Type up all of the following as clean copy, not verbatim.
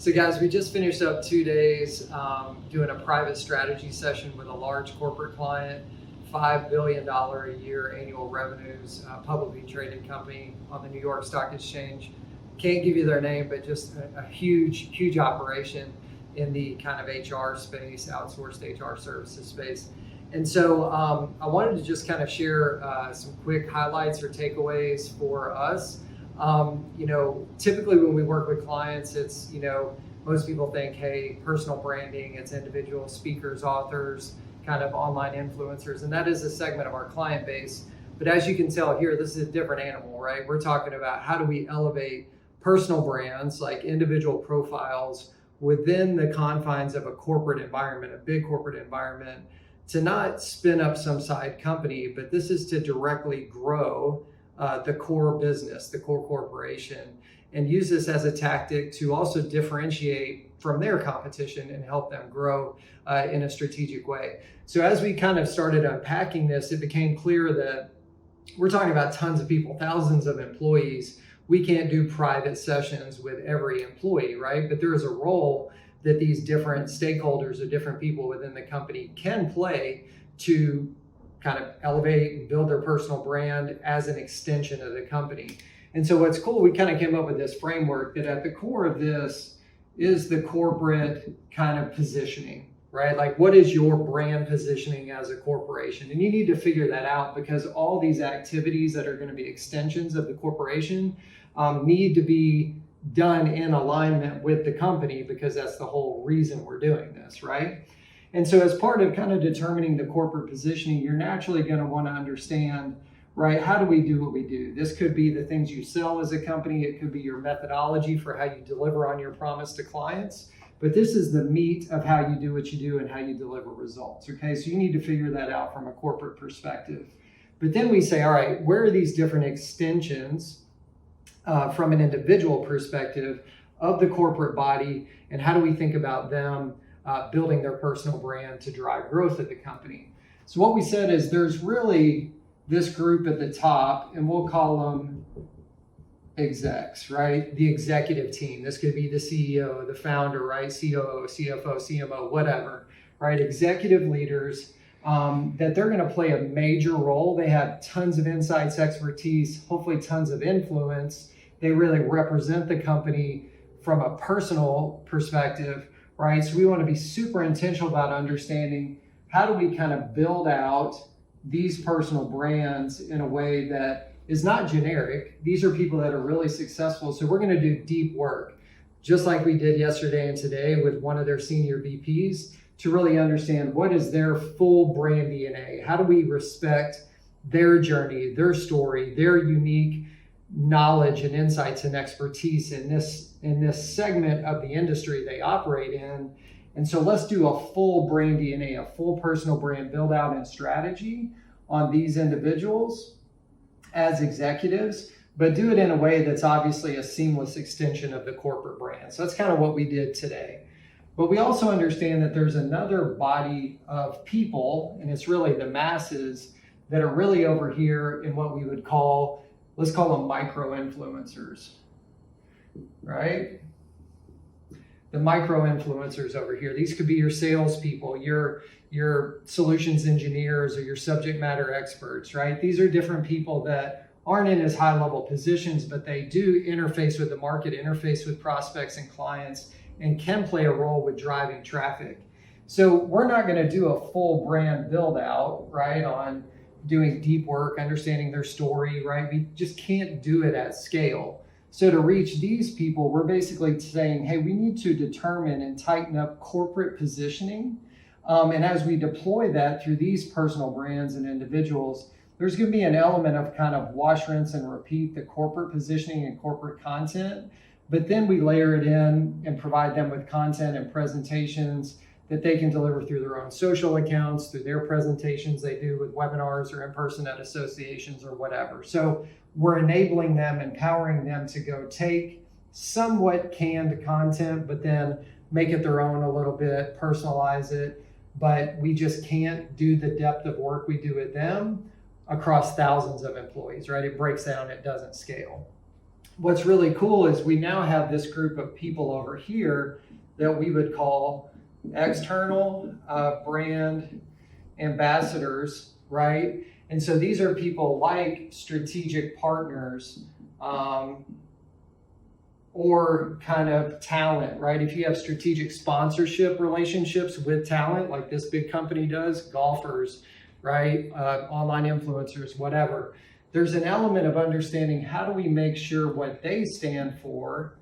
So guys, we just finished up 2 days doing a private strategy session with a large corporate client, $5 billion a year annual revenues, publicly traded company on the New York Stock Exchange. Can't give you their name, but just a huge operation in the kind of HR space, outsourced HR services space. And so I wanted to just kind of share some quick highlights or takeaways for us. Typically when we work with clients, it's, most people think, hey, personal branding, it's individual speakers, authors, kind of online influencers, and that is a segment of our client base. But as you can tell here, this is a different animal, right? We're talking about how do we elevate personal brands, like individual profiles, within the confines of a corporate environment, a big corporate environment, to not spin up some side company, but this is to directly grow the core business, the core corporation, and use this as a tactic to also differentiate from their competition and help them grow in a strategic way. So as we kind of started unpacking this, it became clear that we're talking about tons of people, thousands of employees. We can't do private sessions with every employee, right? But there is a role that these different stakeholders or different people within the company can play to kind of elevate and build their personal brand as an extension of the company. And so what's cool, we kind of came up with this framework that at the core of this is the corporate kind of positioning, right? Like, what is your brand positioning as a corporation? And you need to figure that out, because all these activities that are going to be extensions of the corporation need to be done in alignment with the company, because that's the whole reason we're doing this, right? And so as part of kind of determining the corporate positioning, you're naturally going to want to understand, right, how do we do what we do? This could be the things you sell as a company. It could be your methodology for how you deliver on your promise to clients. But this is the meat of how you do what you do and how you deliver results, okay? So you need to figure that out from a corporate perspective. But then we say, all right, where are these different extensions from an individual perspective of the corporate body, and how do we think about them building their personal brand to drive growth of the company? So what we said is there's really this group at the top, and we'll call them execs, right? The executive team. This could be the CEO, the founder, right? COO, CFO, CMO, whatever, right? Executive leaders that they're going to play a major role. They have tons of insights, expertise, hopefully tons of influence. They really represent the company from a personal perspective, right? So we want to be super intentional about understanding how do we kind of build out these personal brands in a way that is not generic. These are people that are really successful. So we're going to do deep work, just like we did yesterday and today with one of their senior VPs, to really understand what is their full brand DNA. How do we respect their journey, their story, their unique knowledge and insights and expertise in this segment of the industry they operate in. And so let's do a full brand DNA, a full personal brand build out and strategy on these individuals as executives, but do it in a way that's obviously a seamless extension of the corporate brand. So that's kind of what we did today. But we also understand that there's another body of people, and it's really the masses, that are really over here in what we would call, let's call them micro-influencers, right? The micro-influencers over here. These could be your salespeople, your solutions engineers, or your subject matter experts, right? These are different people that aren't in as high-level positions, but they do interface with the market, interface with prospects and clients, and can play a role with driving traffic. So we're not going to do a full brand build out, right, on doing deep work, understanding their story, right? We just can't do it at scale. So to reach these people, we're basically saying, hey, we need to determine and tighten up corporate positioning. And as we deploy that through these personal brands and individuals, there's going to be an element of kind of wash, rinse, and repeat the corporate positioning and corporate content. But then we layer it in and provide them with content and presentations that they can deliver through their own social accounts, through their presentations they do with webinars or in person at associations or whatever. So we're enabling them, empowering them to go take somewhat canned content, but then make it their own a little bit, personalize it. But we just can't do the depth of work we do with them across thousands of employees, right? It breaks down, it doesn't scale. what's really cool is we now have this group of people over here that we would call external brand ambassadors, right? And so these are people like strategic partners, or kind of talent, right? If you have strategic sponsorship relationships with talent, like this big company does, golfers, right? Online influencers, whatever. There's an element of understanding how do we make sure what they stand for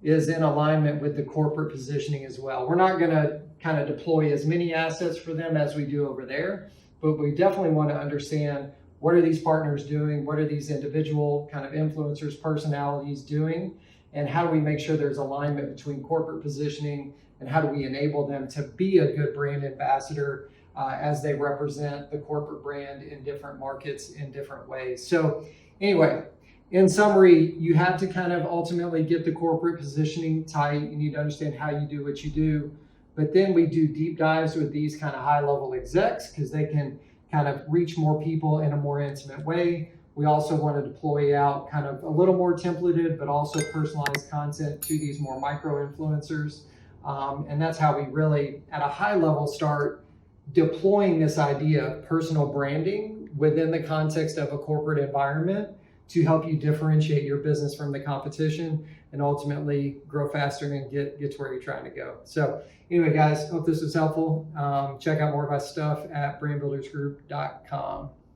is in alignment with the corporate positioning as well. We're not going to kind of deploy as many assets for them as we do over there, but we definitely want to understand what are these partners doing? What are these individual kind of influencers, personalities doing? And how do we make sure there's alignment between corporate positioning and how do we enable them to be a good brand ambassador as they represent the corporate brand in different markets in different ways. So anyway, in summary, you have to kind of ultimately get the corporate positioning tight. You need to understand how you do what you do. But then we do deep dives with these kind of high level execs because they can kind of reach more people in a more intimate way. We also want to deploy out kind of a little more templated, but also personalized content to these more micro influencers. And that's how we really, at a high level, start deploying this idea of personal branding within the context of a corporate environment to help you differentiate your business from the competition and ultimately grow faster and get to where you're trying to go. So anyway, guys, hope this was helpful. Check out more of our stuff at brandbuildersgroup.com.